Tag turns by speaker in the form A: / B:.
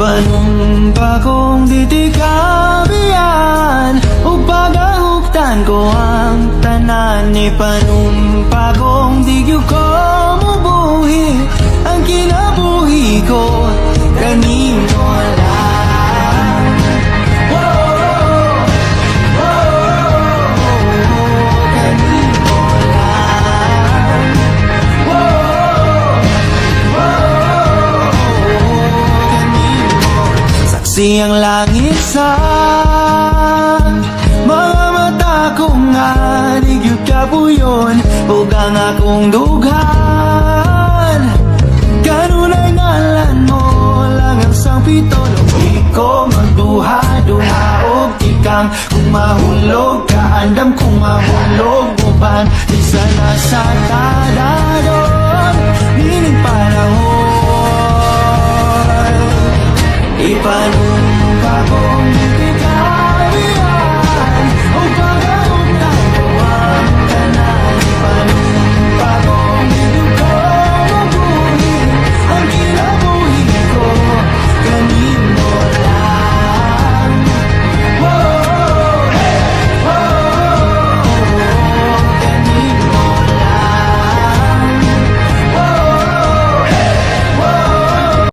A: Panumpa kong ditikabihan ug pagahuktan ko ang tanan. Ni panumpa kong di gyud ko mubuhi ang kinabuhi ko kanimo lang. Kanimo lang. Saksi ang langit sa mga mata ko nga di gyud kapuyon ug ang akong dughan. Kanunay ngalan mo lang ang sangpito. Di ko magduha-duha og ikang kung mahulog ka andam kung mahulog uban di sana sa tada.